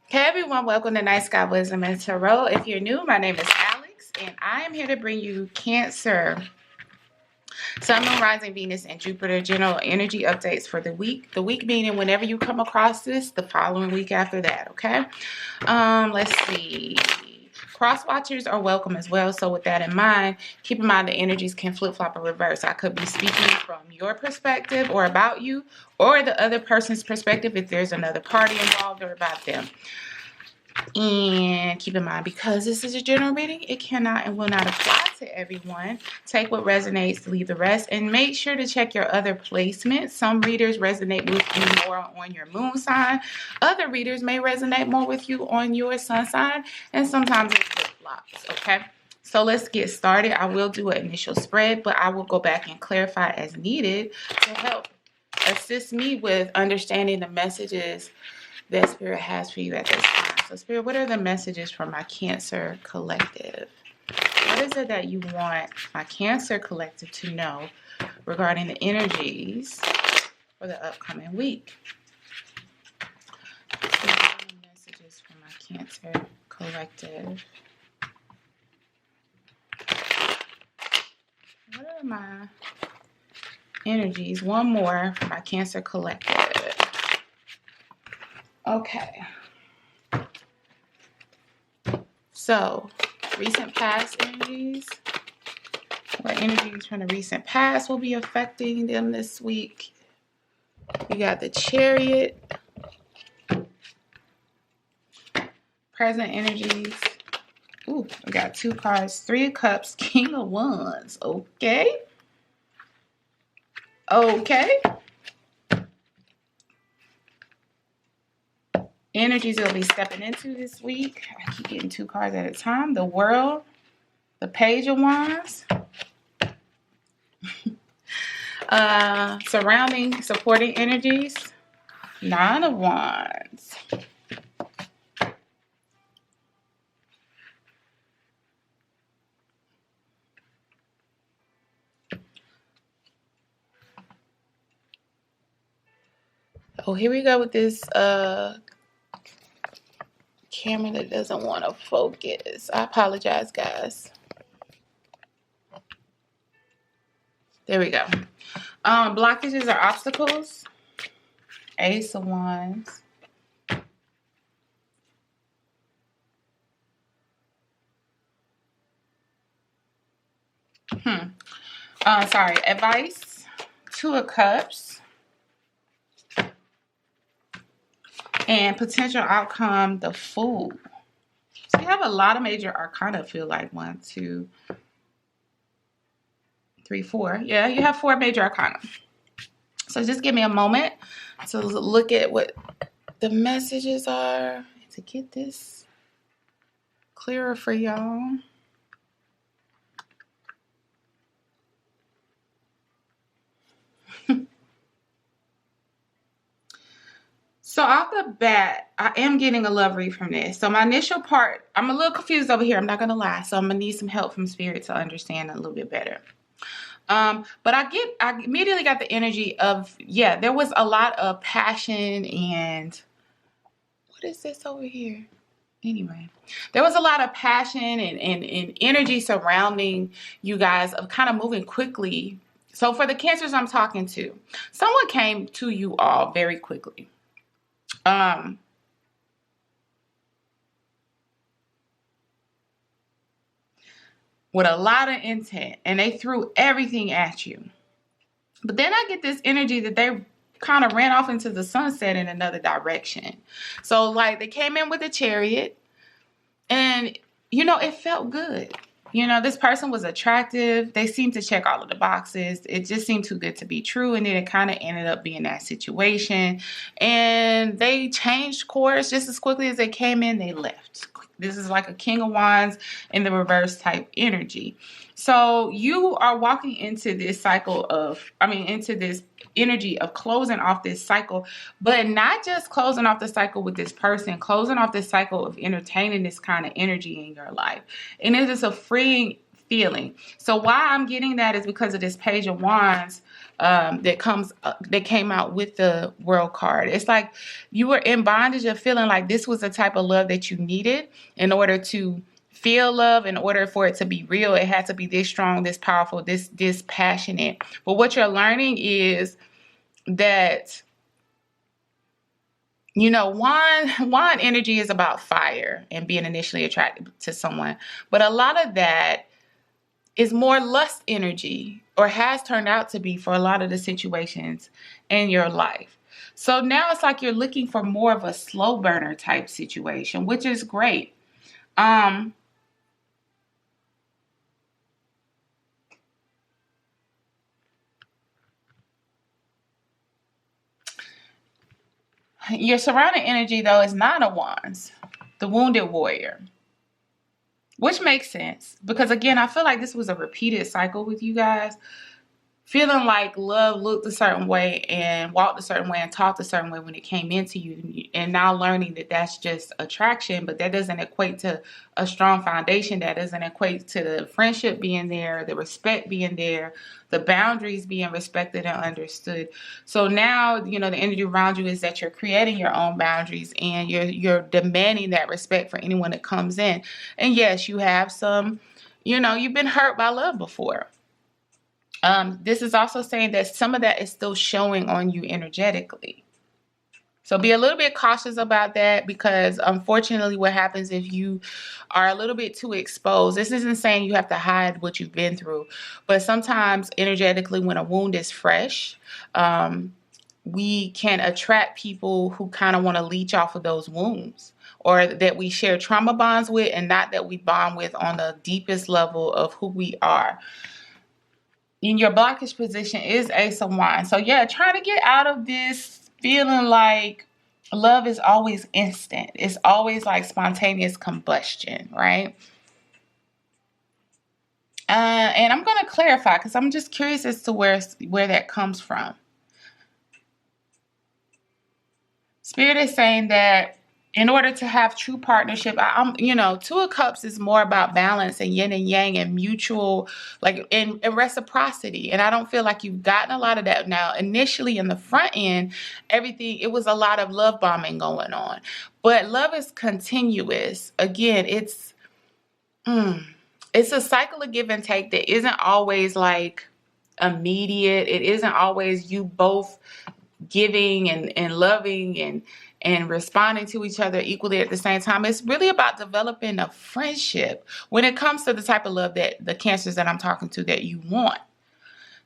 Hey everyone, welcome to Night Sky Wisdom and Tarot. If you're new, my name is Alex, and I am here to bring you Cancer, Sun, Moon, Rising, Venus, and Jupiter general energy updates for the week. The week meaning whenever you come across this, the following week after that, okay? Let's see. Cross watchers are welcome as well. So with that in mind, keep in mind the energies can flip-flop or reverse. I could be speaking from your perspective or about you, or the other person's perspective if there's another party involved or about them. And keep in mind, because this is a general reading, it cannot and will not apply to everyone. Take what resonates, leave the rest, and make sure to check your other placements. Some readers resonate with you more on your moon sign. Other readers may resonate more with you on your sun sign, and sometimes it flip-flops, okay? So let's get started. I will do an initial spread, but I will go back and clarify as needed to help assist me with understanding the messages that Spirit has for you at this time. So Spirit, what are the messages for my Cancer collective? What is it that you want my Cancer collective to know regarding the energies for the upcoming week? What are the messages for my Cancer collective? What are my energies? One more for my Cancer collective. Okay. So, recent past energies. What energies from the recent past will be affecting them this week? We got the Chariot. Present energies. Ooh, we got two cards. Three of Cups, King of Wands. Okay. Okay. Energies they'll be stepping into this week. I keep getting two cards at a time. The World, the Page of Wands. Surrounding, supporting energies. Nine of Wands. Oh, here we go with this camera that doesn't want to focus. I apologize, guys. There we go. Blockages or obstacles. Ace of Wands. Advice. Two of Cups. And potential outcome, the Fool. So you have a lot of major arcana, I feel like. 1, 2, 3, 4. Yeah, you have 4 major arcana. So just give me a moment to look at what the messages are to get this clearer for y'all. So off the bat, I am getting a love read from this. So my initial part, I'm a little confused over here. I'm not going to lie. So I'm going to need some help from Spirit to understand a little bit better. But I immediately got the energy of, yeah, there was a lot of passion and what is this over here? Anyway, there was a lot of passion and energy surrounding you guys of kind of moving quickly. So for the Cancers I'm talking to, someone came to you all very quickly. With a lot of intent, and they threw everything at you. But then I get this energy that they kind of ran off into the sunset in another direction. So like they came in with a Chariot, and you know, it felt good. You know, this person was attractive. They seemed to check all of the boxes. It just seemed too good to be true. And then it kind of ended up being that situation. And they changed course just as quickly as they came in, they left. This is like a King of Wands in the reverse type energy. So you are walking into this cycle of, into this energy of closing off this cycle, but not just closing off the cycle with this person, closing off this cycle of entertaining this kind of energy in your life. And it is a freeing feeling. So why I'm getting that is because of this Page of Wands that came out with the World card. It's like you were in bondage of feeling like this was the type of love that you needed in order to feel love. In order for it to be real, it had to be this strong, this powerful, this passionate. But what you're learning is that, you know, wand energy is about fire and being initially attracted to someone. But a lot of that is more lust energy, or has turned out to be for a lot of the situations in your life. So now it's like you're looking for more of a slow burner type situation, which is great. Your surrounding energy, though, is Nine of Wands, the Wounded Warrior. Which makes sense. Because, again, I feel like this was a repeated cycle with you guys. Feeling like love looked a certain way and walked a certain way and talked a certain way when it came into you. And now learning that that's just attraction, but that doesn't equate to a strong foundation. That doesn't equate to the friendship being there, the respect being there, the boundaries being respected and understood. So now, you know, the energy around you is that you're creating your own boundaries and you're demanding that respect for anyone that comes in. And yes, you have some, you know, you've been hurt by love before. This is also saying that some of that is still showing on you energetically. So be a little bit cautious about that, because unfortunately what happens if you are a little bit too exposed, this isn't saying you have to hide what you've been through, but sometimes energetically when a wound is fresh, we can attract people who kind of want to leech off of those wounds, or that we share trauma bonds with, and not that we bond with on the deepest level of who we are. In your blockage position is Ace of Wands. So yeah, trying to get out of this feeling like love is always instant. It's always like spontaneous combustion, right? And I'm going to clarify, because I'm just curious as to where that comes from. Spirit is saying that in order to have true partnership, you know, Two of Cups is more about balance and yin and yang and mutual, like, and reciprocity. And I don't feel like you've gotten a lot of that now. Initially in the front end, everything, it was a lot of love bombing going on. But love is continuous. Again, it's a cycle of give and take that isn't always like immediate. It isn't always you both giving and loving and responding to each other equally at the same time. It's really about developing a friendship when it comes to the type of love that the Cancers that I'm talking to that you want.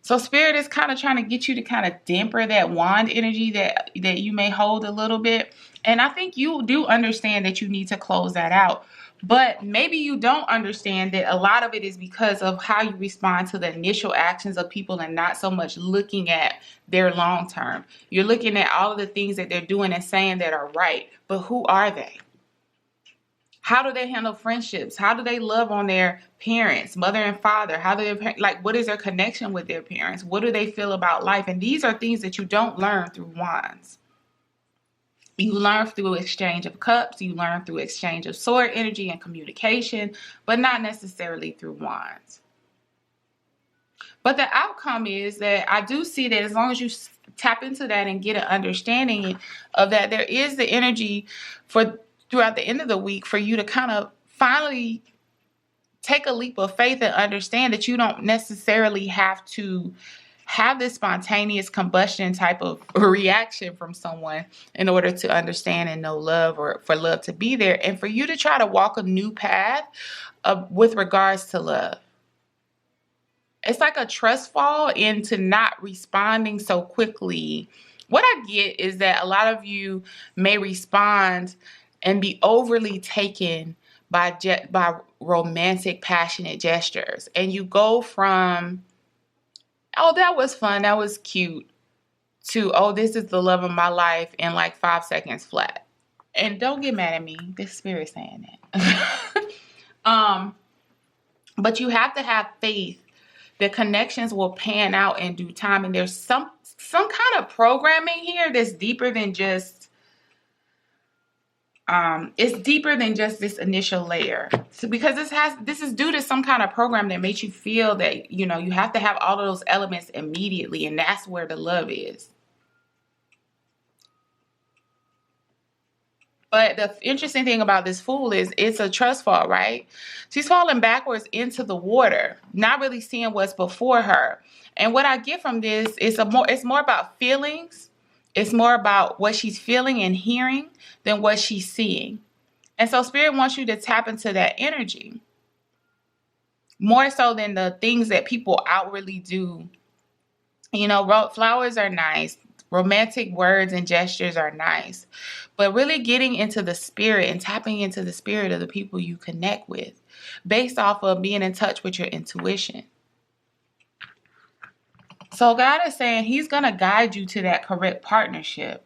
So Spirit is kind of trying to get you to kind of damper that wand energy that you may hold a little bit. And I think you do understand that you need to close that out. But maybe you don't understand that a lot of it is because of how you respond to the initial actions of people and not so much looking at their long term. You're looking at all of the things that they're doing and saying that are right. But who are they? How do they handle friendships? How do they love on their parents, mother and father? How do they, like, what is their connection with their parents? What do they feel about life? And these are things that you don't learn through wands. You learn through exchange of cups. You learn through exchange of sword energy and communication, but not necessarily through wands. But the outcome is that I do see that as long as you tap into that and get an understanding of that, there is the energy for throughout the end of the week for you to kind of finally take a leap of faith and understand that you don't necessarily have to have this spontaneous combustion type of reaction from someone in order to understand and know love, or for love to be there, and for you to try to walk a new path with regards to love. It's like a trust fall into not responding so quickly. What I get is that a lot of you may respond and be overly taken by romantic, passionate gestures. And you go from, oh, that was fun, that was cute, to, oh, this is the love of my life in like 5 seconds flat. And don't get mad at me, this Spirit's saying that. But you have to have faith that connections will pan out in due time. And there's some kind of programming here that's deeper than just It's deeper than just this initial layer. So because this is due to some kind of program that makes you feel that, you know, you have to have all of those elements immediately, and that's where the love is. But the interesting thing about this Fool is it's a trust fall, right? She's falling backwards into the water, not really seeing what's before her. And what I get from this is it's more about feelings. It's more about what she's feeling and hearing than what she's seeing. And so Spirit wants you to tap into that energy more so than the things that people outwardly do. You know, flowers are nice. Romantic words and gestures are nice. But really getting into the spirit and tapping into the spirit of the people you connect with based off of being in touch with your intuition. So God is saying he's going to guide you to that correct partnership.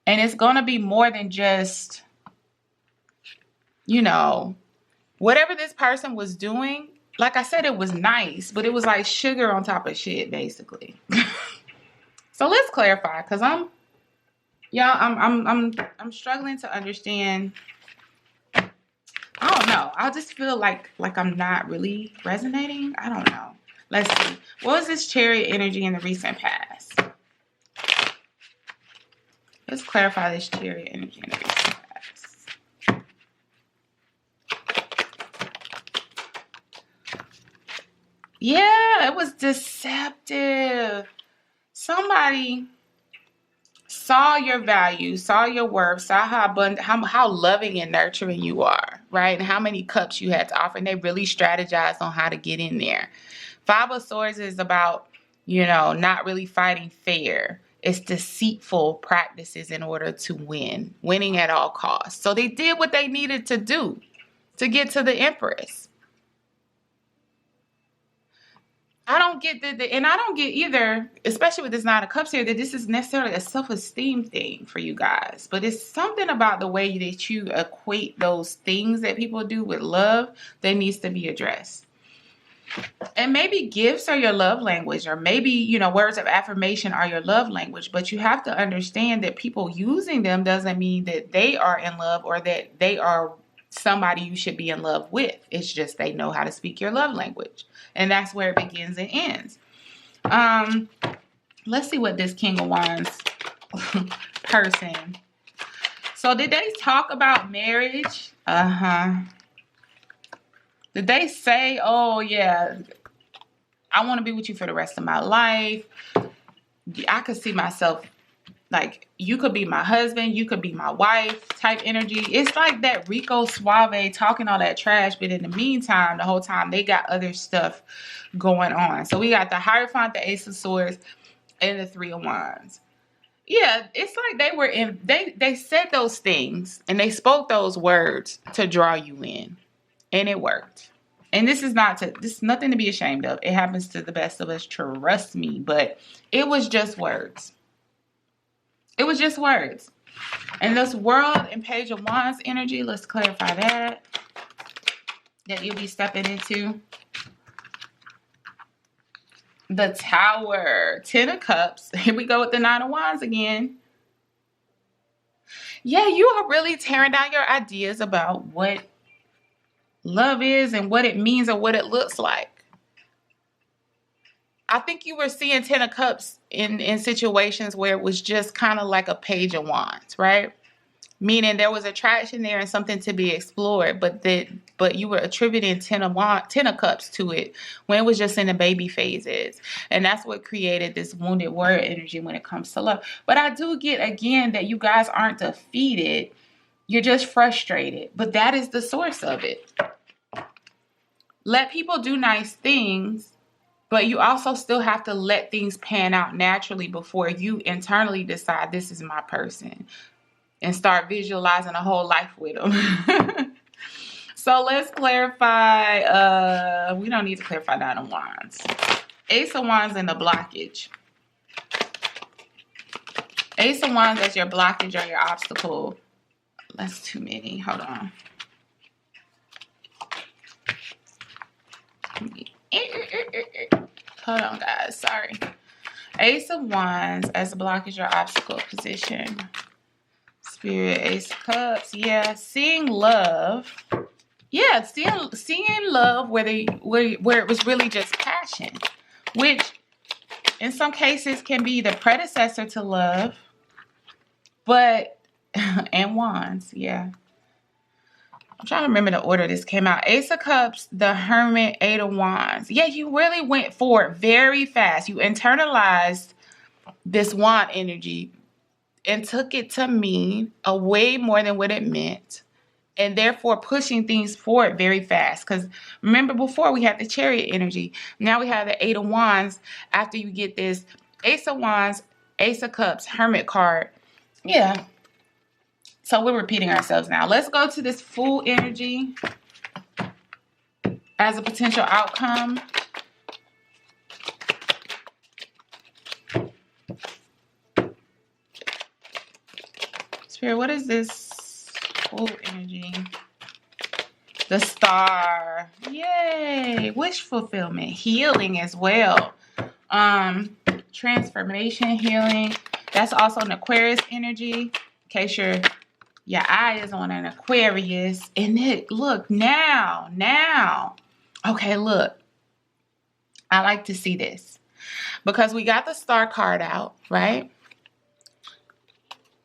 And it's going to be more than just, you know, whatever this person was doing. Like I said, it was nice, but it was like sugar on top of shit, basically. So let's clarify, because I'm struggling to understand. I don't know. I just feel like I'm not really resonating. I don't know. Let's see. What was this Chariot energy in the recent past? Let's clarify this Chariot energy in the recent past. Yeah, it was deceptive. Somebody saw your value, saw your worth, saw how abundant, how loving and nurturing you are, right? And how many cups you had to offer. And they really strategized on how to get in there. Five of Swords is about, you know, not really fighting fair. It's deceitful practices in order to win, winning at all costs. So they did what they needed to do to get to the Empress. I don't get and I don't get either, especially with this Nine of Cups here, that this is necessarily a self-esteem thing for you guys. But it's something about the way that you equate those things that people do with love that needs to be addressed. And maybe gifts are your love language, or maybe, you know, words of affirmation are your love language. But you have to understand that people using them doesn't mean that they are in love or that they are somebody you should be in love with. It's just they know how to speak your love language. And that's where it begins and ends. Let's see what this King of Wands person. So did they talk about marriage? Did they say, oh yeah, I want to be with you for the rest of my life? I could see myself, like, you could be my husband, you could be my wife type energy. It's like that Rico Suave talking all that trash, but in the meantime, the whole time, they got other stuff going on. So we got the Hierophant, the Ace of Swords, and the Three of Wands. Yeah, it's like they were in, they said those things, and they spoke those words to draw you in. And it worked. And this is nothing to be ashamed of. It happens to the best of us, trust me. But it was just words. It was just words. And this World and Page of Wands energy, let's clarify that you'll be stepping into. The Tower, 10 of Cups. Here we go with the 9 of Wands again. Yeah, you are really tearing down your ideas about what love is and what it means or what it looks like. I think you were seeing 10 of Cups in situations where it was just kind of like a Page of Wands, right? Meaning there was attraction there and something to be explored, but you were attributing 10 of Cups to it when it was just in the baby phases. And that's what created this wounded warrior energy when it comes to love. But I do get, again, that you guys aren't defeated. You're just frustrated. But that is the source of it. Let people do nice things, but you also still have to let things pan out naturally before you internally decide this is my person and start visualizing a whole life with them. So let's clarify. We don't need to clarify 9 of Wands. Ace of Wands and the blockage. Ace of Wands as your blockage or your obstacle. That's too many. Hold on. Hold on, guys. Sorry. Ace of Wands as a blockage or obstacle position. Spirit, Ace of Cups. Yeah, seeing love. Yeah, seeing love where it was really just passion, which in some cases can be the predecessor to love, but and Wands, yeah. I'm trying to remember the order this came out. Ace of Cups, the Hermit, Eight of Wands. Yeah, you really went for it very fast. You internalized this wand energy and took it to mean a way more than what it meant. And therefore pushing things forward very fast. Because remember before we had the Chariot energy. Now we have the Eight of Wands. After you get this Ace of Wands, Ace of Cups, Hermit card. Yeah. So we're repeating ourselves now. Let's go to this Fool energy as a potential outcome. Spirit, what is this Fool energy? The Star. Yay. Wish fulfillment. Healing as well. Transformation, healing. That's also an Aquarius energy. In case your eye is on an Aquarius. And look, now. Okay, look. I like to see this. Because we got the Star card out, right?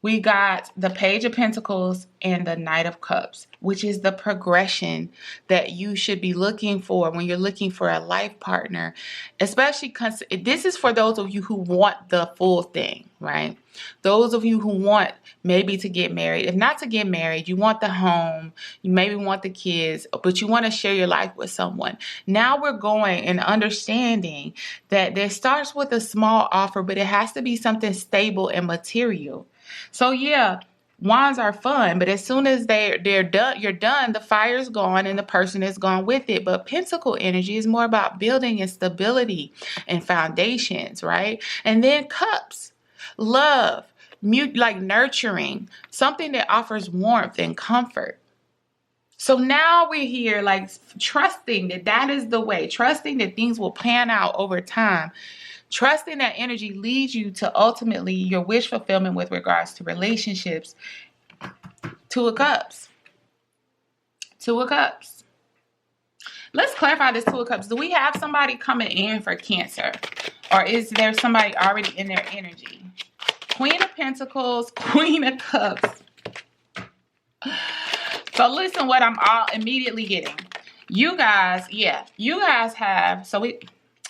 We got the Page of Pentacles and the Knight of Cups, which is the progression that you should be looking for when you're looking for a life partner. Especially, this is for those of you who want the full thing, right? Those of you who want maybe to get married. If not to get married, you want the home, you maybe want the kids, but you want to share your life with someone. Now we're going and understanding that there starts with a small offer, but it has to be something stable and material. So yeah, wands are fun, but as soon as they're done, you're done, the fire's gone and the person is gone with it. But pentacle energy is more about building and stability and foundations, right? And then cups, love, like nurturing, something that offers warmth and comfort. So now we're here like trusting that is the way, trusting that things will pan out over time. Trusting that energy leads you to ultimately your wish fulfillment with regards to relationships. Two of Cups. Two of Cups. Let's clarify this Two of Cups. Do we have somebody coming in for Cancer? Or is there somebody already in their energy? Queen of Pentacles, Queen of Cups. So listen what I'm all immediately getting. You guys, you guys have,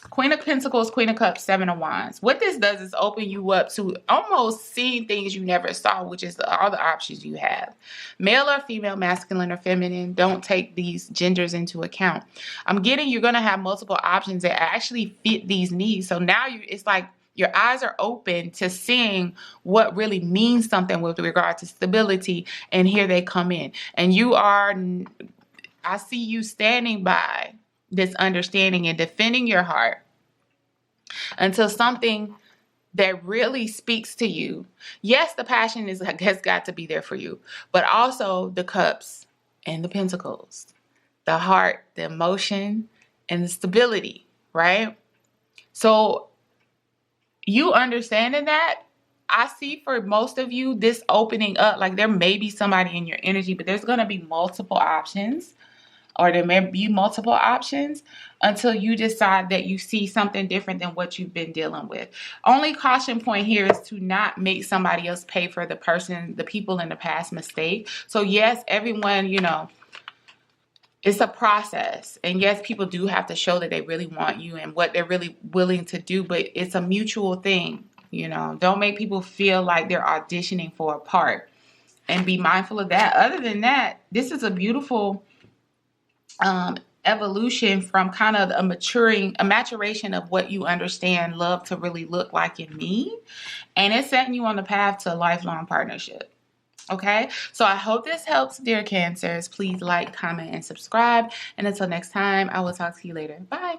Queen of Pentacles, Queen of Cups, Seven of Wands. What this does is open you up to almost seeing things you never saw, which is all the options you have. Male or female, masculine or feminine. Don't take these genders into account. I'm getting you're going to have multiple options that actually fit these needs. So now it's like your eyes are open to seeing what really means something with regard to stability. And here they come in. And I see you standing by this understanding and defending your heart until something that really speaks to you. Yes, the passion has got to be there for you, but also the cups and the pentacles, the heart, the emotion, and the stability, right? So you understanding that, I see for most of you this opening up, like there may be somebody in your energy, but there's going to be multiple options. Or there may be multiple options until you decide that you see something different than what you've been dealing with. Only caution point here is to not make somebody else pay for the people in the past mistake. So yes, everyone, it's a process. And yes, people do have to show that they really want you and what they're really willing to do, but it's a mutual thing. Don't make people feel like they're auditioning for a part, and be mindful of that. Other than that, this is a beautiful evolution from kind of a maturation of what you understand love to really look like and mean. And it's setting you on the path to a lifelong partnership. Okay, so I hope this helps, dear Cancers. Please like, comment, and subscribe. And until next time, I will talk to you later. Bye.